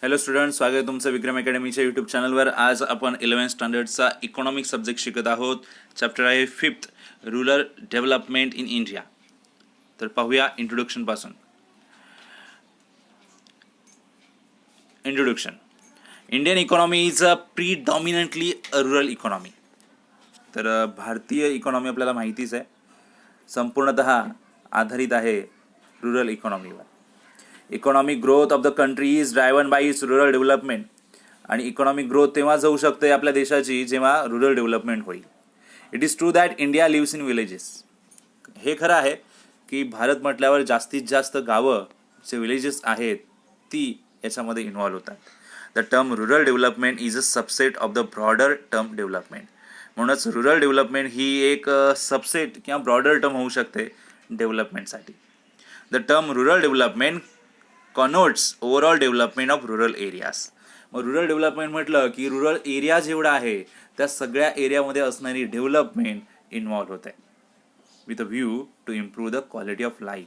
Hello student, स्वागत आहे तुमचं विक्रम अकॅडमीच्या यूट्यूब चॅनलवर. आज आपण 11th स्टँडर्डचा इकॉनॉमिक सब्जेक्ट शिकत आहोत. चॅप्टर आहे 5th, rural development in India. तर पाहूया इंट्रोडक्शनपासून. Introduction. Indian economy is a predominantly rural economy. तर भारतीय इकॉनॉमी आपल्याला माहितीच आहे, संपूर्णतः आधारित आहे रुरल इकॉनॉमीवर. Economic growth of the country is driven by its rural development. आणि इकॉनॉमिक ग्रोथ तेव्हाच होऊ शकते आपल्या देशाची जेव्हा रुरल डेव्हलपमेंट होईल. It is true that India lives in villages. हे खरं आहे की भारत म्हटल्यावर जास्तीत जास्त गावं जे विलेजेस आहेत ती याच्यामध्ये इन्व्हॉल्व्ह होतात. The term rural development is a subset of the broader term development. म्हणूनच रुरल डेव्हलपमेंट ही एक सबसेट किंवा ब्रॉडर टर्म होऊ शकते डेव्हलपमेंटसाठी. The term rural development connotes overall development of rural areas. मग रुरल डेव्हलपमेंट म्हटलं की रुरल एरिया जेवढा आहे त्या सगळ्या एरियामध्ये असणारी डेव्हलपमेंट इन्व्हॉल्व्ह होते with a view to improve the quality of life.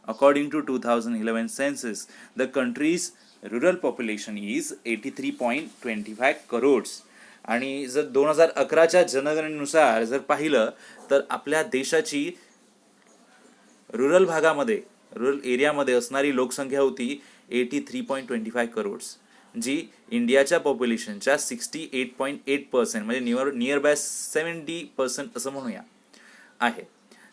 According to 2011 census, the country's rural population is 83.25 crores. आणि जर 2011च्या जनगणनेनुसार जर पाहिलं तर आपल्या देशाची रुरल भागामध्ये रुरल एरियामध्ये असणारी लोकसंख्या होती 83.25 करोड्स, जी इंडियाच्या पॉप्युलेशनच्या 68.8% म्हणजे नियर बाय 70% असं म्हणूया आहे.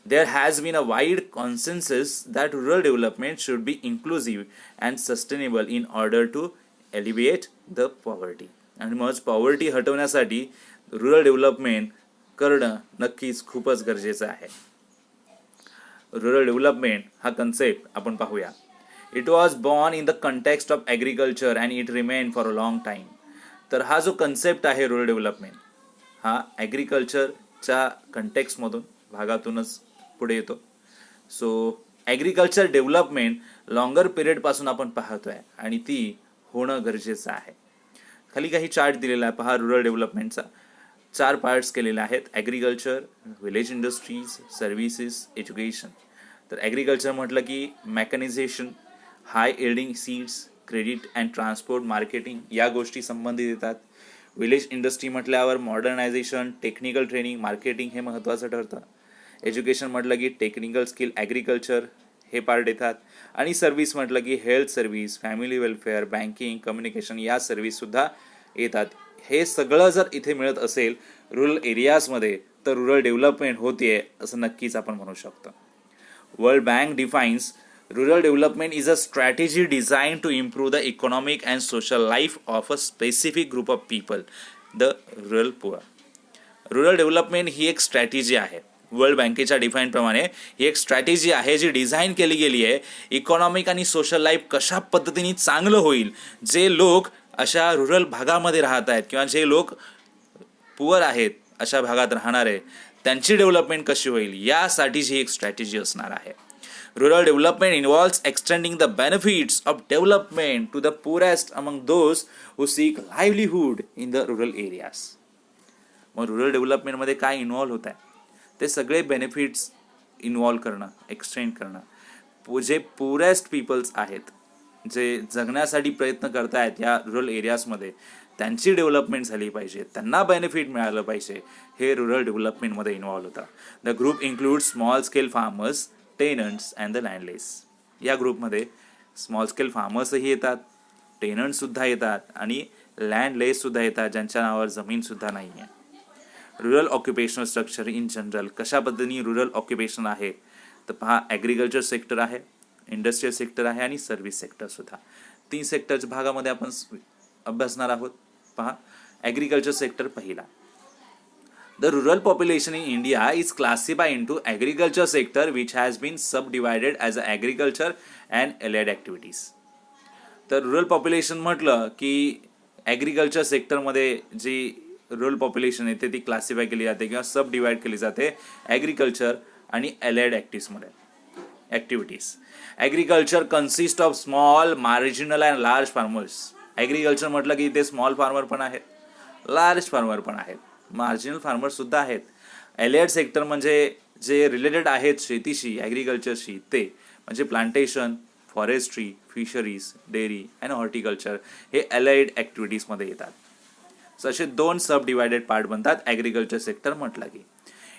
There has been a wide consensus that rural development should be inclusive and sustainable in order to alleviate the poverty. आणि मग पॉवर्टी हटवण्यासाठी रुरल डेव्हलपमेंट करणं नक्कीच खूपच गरजेचं आहे. रुरल डेव्हलपमेंट हा कन्सेप्ट आपण पाहूया. It was born in the context of agriculture and it remain for a long time. तर हा जो कन्सेप्ट आहे रुरल डेव्हलपमेंट हा ॲग्रिकल्चरच्या कंटेक्स्टमधून भागातूनच पुढे येतो. सो ॲग्रिकल्चर डेव्हलपमेंट लॉंगर पिरियडपासून आपण पाहतोय आणि ती होणं गरजेचं आहे. खाली काही चार्ट दिलेला आहे पहा रुरल डेव्हलपमेंटचा. 4 पार्ट्स केलेले आहेत: agriculture, village industries, services, education. तर ॲग्रिकल्चर म्हटलं की mechanization, high yielding seeds, credit and transport, marketing या गोष्टी संबंधित येतात. विलेज इंडस्ट्री म्हटल्यावर मॉडर्नायझेशन, टेक्निकल ट्रेनिंग, मार्केटिंग हे महत्त्वाचं ठरतं. एज्युकेशन म्हटलं की टेक्निकल स्किल, ॲग्रिकल्चर हे पार्ट येतात. आणि सर्व्हिस म्हटलं की health service, family welfare, banking, communication या सर्व्हिससुद्धा येतात. हे सगळं जर इथे मिळत असेल रुरल एरियाजमध्ये तर रुरल डेव्हलपमेंट होते असं नक्कीच आपण म्हणू शकतो. World Bank defines rural development is a strategy design to improve the economic and social life of a specific group of people, the rural poor. Rural development ही एक स्ट्रॅटेजी आहे. वर्ल्ड बँकेच्या डिफाईनप्रमाणे ही एक स्ट्रॅटेजी आहे जी डिझाईन केली गेली आहे economic आणि सोशल लाईफ कशा पद्धतीने चांगलं होईल, जे लोक अशा रुरल भागामध्ये राहत आहेत किंवा जे लोक पुअर आहेत अशा भागात राहणारे त्यांची डेव्हलपमेंट कशी होईल यासाठीची एक स्ट्रॅटेजी असणार आहे. Rural development involves extending the benefits of development to the poorest among those who seek livelihood in the rural areas. मग रुरल डेव्हलपमेंटमध्ये काय इन्व्हॉल्व्ह होत आहे ते सगळे बेनिफिट्स इन्व्हॉल्व्ह करणं, एक्सटेंड करणं. जे पुअरेस्ट पीपल्स आहेत जे जगण्यासाठी प्रयत्न करतायत या रुरल एरियाजमध्ये त्यांची डेव्हलपमेंट झाली पाहिजे, त्यांना बेनिफिट मिळालं पाहिजे, हे रुरल डेव्हलपमेंटमध्ये इन्व्हॉल्व्ह होतं. The group include small scale farmers, tenants and the landless. या ग्रुपमध्ये स्मॉल स्केल फार्मर्सही येतात, टेनंट्ससुद्धा येतात आणि लँडलेससुद्धा येतात ज्यांच्या नावावर जमीनसुद्धा नाही आहे. Rural occupational structure in general कशा पद्धतीने रुरल ऑक्युपेशन आहे तर पहा ॲग्रिकल्चर सेक्टर आहे, इंडस्ट्रियल सेक्टर आहे आणि सर्व्हिस सेक्टरसुद्धा. 3 सेक्टरच्या भागामध्ये आपण अभ्यासणार आहोत. पहा ॲग्रिकल्चर सेक्टर पहिला. The rural population in India is classified into agriculture sector which has been sub divided as a agriculture and allied activities. तर रुरल पॉप्युलेशन म्हटलं की ॲग्रिकल्चर सेक्टरमध्ये जी रुरल पॉप्युलेशन येते ती क्लासिफाय केली जाते किंवा सब डिवाइड केली जाते ॲग्रिकल्चर आणि allied activities. Agriculture consist of small, marginal and large farmers. Agriculture म्हटलं की इथे स्मॉल फार्मर पण आहेत, लार्ज फार्मर पण आहेत, मार्जिनल फार्मरसुद्धा आहेत. एलाइड सेक्टर म्हणजे जे रिलेटेड आहेत शेतीशी, ॲग्रिकल्चरशी, ते म्हणजे plantation, forestry, fisheries, dairy and horticulture हे अलाइड ॲक्टिव्हिटीजमध्ये येतात. सो असे 2 सब डिवायडेड पार्ट बनतात ॲग्रिकल्चर सेक्टर म्हटलं की.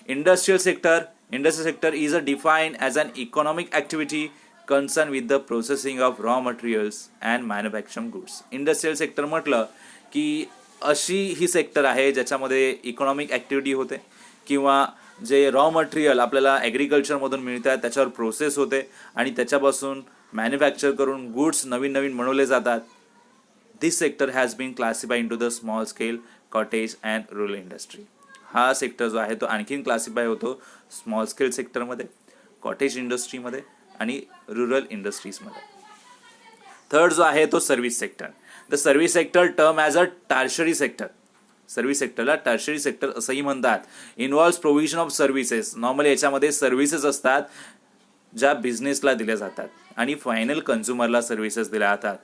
Industrial sector is defined as an economic activity concern with the processing of raw materials and manufacturing goods. Industrial sector म्हटलं की अशी ही सेक्टर आहे ज्याच्यामध्ये इकॉनॉमिक ॲक्टिव्हिटी होते किंवा जे रॉ मटेरियल आपल्याला ॲग्रिकल्चरमधून मिळतात त्याच्यावर प्रोसेस होते आणि त्याच्यापासून मॅन्युफॅक्चर करून गुड्स नवीन नवीन बनवले जातात. This sector has been classify in to the small scale, cottage and rural industry. हा सेक्टर जो आहे तो आणखीन क्लासिफाय होतो स्मॉल स्केल सेक्टरमध्ये, कॉटेज इंडस्ट्रीमध्ये आणि रुरल इंडस्ट्रीजमध्ये. थर्ड जो आहे तो service sector. The service sector term as a tertiary sector. Service सेक्टरला टर्शरी सेक्टर असंही म्हणतात. Involves provision of services. Normally याच्यामध्ये सर्व्हिसेस असतात ज्या बिझनेसला दिल्या जातात आणि फायनल कन्झ्युमरला सर्व्हिसेस दिल्या जातात.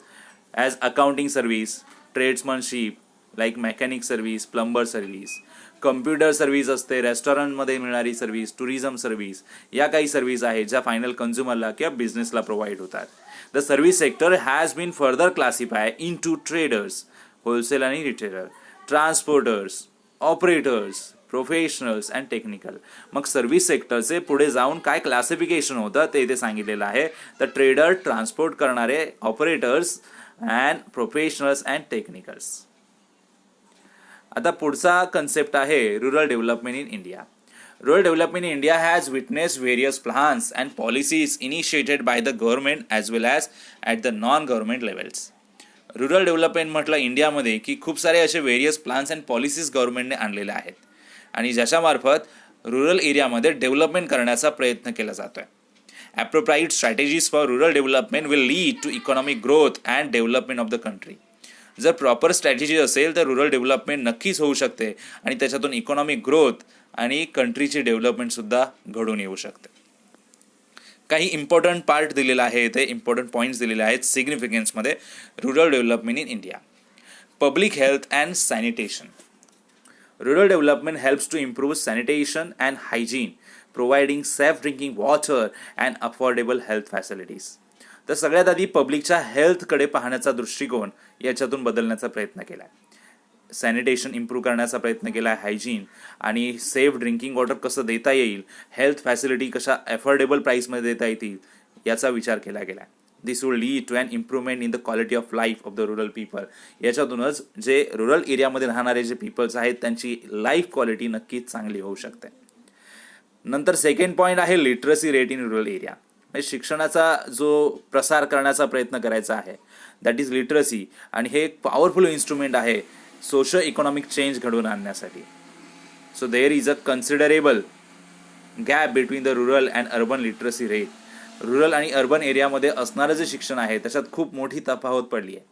As accounting service, tradesmanship like mechanic service, plumber service, computer service असते, रेस्टॉरंटमध्ये मिळणारी सर्व्हिस, टुरिझम सर्व्हिस, या काही सर्व्हिस आहेत ज्या फायनल कन्झ्युमरला किंवा बिझनेसला प्रोव्हाइड होतात. The service sector has been further classify in to traders, wholesale आणि retailer, transporters, operators, professionals and technical. मग सर्व्हिस सेक्टरचे पुढे जाऊन काय क्लासिफिकेशन होतं ते इथे सांगितलेलं आहे. द ट्रेडर, ट्रान्सपोर्ट करणारे, operators and professionals and technicals. आता पुढचा कन्सेप्ट आहे rural development in India. Rural development in India has witnessed various plans and policies initiated by the government as well as at the non-government levels. Rural development म्हटलं इंडियामध्ये की खूप सारे असे various plans and policies गव्हर्नमेंटने आणलेले आहेत आणि ज्याच्यामार्फत रुरल एरियामध्ये डेव्हलपमेंट करण्याचा प्रयत्न केला जातोय. Appropriate strategies for rural development will lead to economic growth and development of the country. जर प्रॉपर स्ट्रॅटेजी असेल तर रुरल डेव्हलपमेंट नक्कीच होऊ शकते आणि त्याच्यातून इकॉनॉमिक ग्रोथ आणि कंट्रीची डेव्हलपमेंटसुद्धा घडून येऊ शकते. काही इम्पॉर्टंट पार्ट दिलेला आहे इथे, इम्पॉर्टंट पॉईंट्स दिलेले आहेत सिग्निफिकन्समध्ये rural development in India. Public health and sanitation. Rural development helps to improve sanitation and hygiene, providing safe drinking water and affordable health facilities. तर सगळ्यात आधी पब्लिकच्या हेल्थकडे पाहण्याचा दृष्टिकोन याच्यातून बदलण्याचा प्रयत्न केला आहे. सॅनिटेशन इम्प्रूव्ह करण्याचा प्रयत्न केला आहे, हायजीन आणि सेफ ड्रिंकिंग वॉटर कसं देता येईल, हेल्थ फॅसिलिटी कशा अफोर्डेबल प्राईसमध्ये देता येतील याचा विचार केला गेला आहे. This will lead to an improvement in the quality of life of the rural people. याच्यातूनच जे रुरल एरियामध्ये राहणारे जे पीपल्स आहेत त्यांची लाईफ क्वालिटी नक्कीच चांगली होऊ शकते. नंतर सेकंड पॉईंट आहे literacy rate in rural area. म्हणजे शिक्षणाचा जो प्रसार करण्याचा प्रयत्न करायचा आहे दॅट इज लिटरसी आणि हे एक पॉवरफुल इन्स्ट्रुमेंट आहे सोशल इकॉनॉमिक चेंज घडवून आणण्यासाठी. So there is a considerable gap between the rural and urban literacy rate. Rural आणि अर्बन एरियामध्ये असणारं जे शिक्षण आहे त्याच्यात खूप मोठी तफावत पडली आहे.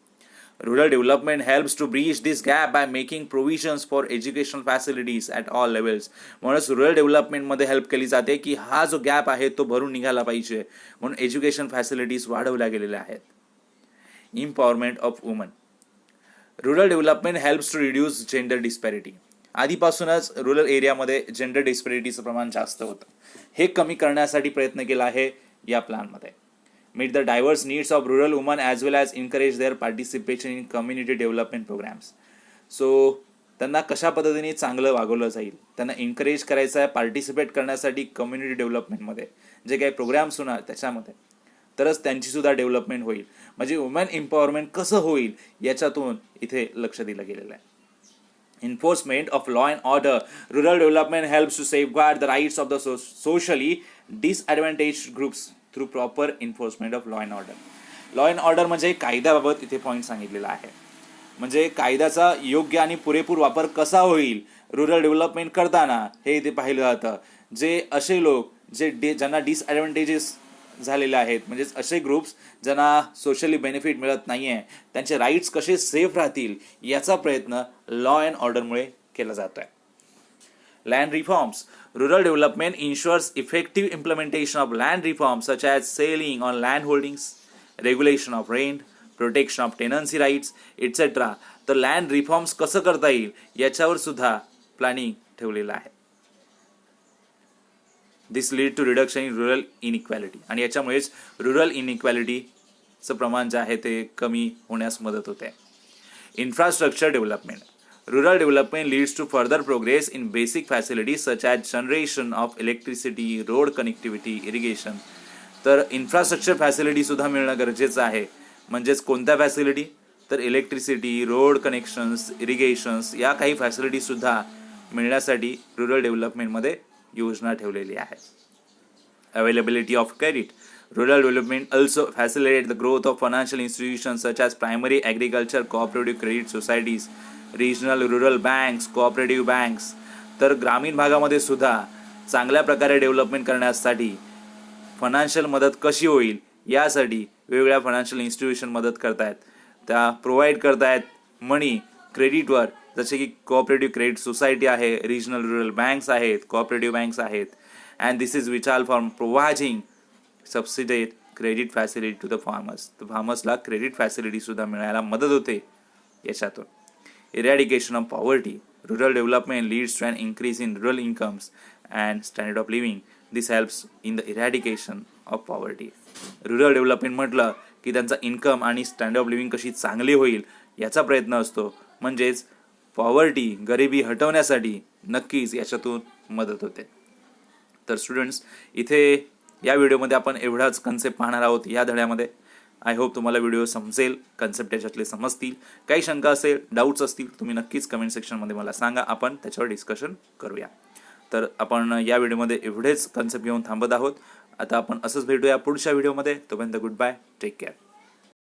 Rural development helps to breach this gap by making provisions for educational facilities at all levels. म्हणूनच रुरल डेव्हलपमेंटमध्ये हेल्प केली जाते की हा जो गॅप आहे तो भरून निघाला पाहिजे म्हणून एज्युकेशन फॅसिलिटीज वाढवल्या गेलेल्या आहेत. Empowerment of woman. Rural development helps to reduce gender disparity. आधीपासूनच रुरल एरियामध्ये जेंडर डिस्पॅरिटीचं प्रमाण जास्त होतं. हे कमी करण्यासाठी प्रयत्न केला आहे या प्लॅनमध्ये. Meet the diverse needs of rural woman as well as encourage their participation in community development programmes. So त्यांना कशा पद्धतीने चांगलं वागवलं जाईल, त्यांना एन्करेज करायचं आहे पार्टिसिपेट करण्यासाठी कम्युनिटी डेव्हलपमेंटमध्ये जे काही प्रोग्राम्स होणार त्याच्यामध्ये, तरच त्यांचीसुद्धा डेव्हलपमेंट होईल. म्हणजे वुमेन एम्पॉवरमेंट कसं होईल याच्यातून इथे लक्ष दिलं गेलेलं आहे. Enforcement of law and order. Rural development helps to safeguard the rights of the socially disadvantaged groups through proper enforcement of law and order. Law and order म्हणजे कायद्याबाबत इथे पॉईंट सांगितलेला आहे. म्हणजे कायद्याचा योग्य आणि पुरेपूर वापर कसा होईल रुरल डेव्हलपमेंट करताना हे इथे पाहिलं जातं. जे असे लोक जे ज्यांना डिसॲडव्हान्टेजेस झालेले आहेत म्हणजेच असे ग्रुप्स ज्यांना सोशली बेनिफिट मिळत नाही आहे त्यांचे राईट्स कसे सेफ राहतील याचा प्रयत्न लॉ अँड ऑर्डरमुळे केला जातो आहे. Land reforms. Rural development ensures effective implementation of land reforms such as ceiling on land holdings, regulation of rent, protection of tenancy rights etcetera. तर लँड रिफॉर्म्स कसं करता येईल याच्यावर सुद्धा प्लॅनिंग ठेवलेलं आहे. This lead to reduction in rural inequality आणि याच्यामुळेच रुरल इनइक्वॅलिटी चं प्रमाण जे आहे ते कमी होण्यास मदत होते. Infrastructure development. Rural development leads to further progress in basic facilities such as generation of electricity, road connectivity, irrigation. तर इन्फ्रास्ट्रक्चर फॅसिलिटी सुद्धा मिळणं गरजेचं आहे. म्हणजेच कोणत्या फॅसिलिटी? तर इलेक्ट्रिसिटी, रोड कनेक्शन्स, इरिगेशन्स या काही फॅसिलिटीसुद्धा मिळण्यासाठी रुरल डेव्हलपमेंटमध्ये योजना ठेवलेली आहे. Availability of credit. Rural development also facilitates the growth of financial institutions such as primary agriculture cooperative credit societies, regional rural banks, cooperative banks. तर ग्रामीण भागामध्ये सुद्धा चांगल्या प्रकारे डेव्हलपमेंट करण्यासाठी फायनान्शियल मदत कशी होईल यासाठी वेगवेगळ्या फायनान्शियल इन्स्टिट्यूशन मदत करतायत. त्या प्रोव्हाइड करतायत मनी क्रेडिटवर, जसे की कोऑपरेटिव्ह क्रेडिट सोसायटी आहे, रिजनल रुरल बँक्स आहेत, कोऑपरेटिव्ह बँक्स आहेत. अँड दिस इज विचार for providing subsidized credit facility to the farmers. तर फार्मर्सला क्रेडिट फॅसिलिटीसुद्धा मिळायला मदत होते याच्यातून. Eradication of poverty. Rural development leads to an increase in rural incomes and standard of living. This helps in the eradication of poverty. Rural development म्हटलं की त्यांचा इन्कम आणि स्टँडर्ड ऑफ लिव्हिंग कशी चांगली होईल याचा प्रयत्न असतो. म्हणजेच पॉवर्टी, गरिबी हटवण्यासाठी नक्कीच याच्यातून मदत होते. तर स्टुडंट्स, इथे या व्हिडिओमध्ये आपण एवढाच कन्सेप्ट पाहणार आहोत या धड्यामध्ये. आय होप तुम्हाला व्हिडिओ समजेल, कन्सेप्ट याच्यातले समजतील. काही शंका असेल, डाऊट्स असतील, तुम्ही नक्कीच कमेंट सेक्शनमध्ये मला सांगा, आपण त्याच्यावर डिस्कशन करूया. तर आपण या व्हिडिओमध्ये एवढेच कन्सेप्ट घेऊन थांबत आहोत. आता आपण असंच भेटूया पुढच्या व्हिडिओमध्ये. तोपर्यंत गुड बाय, टेक केअर.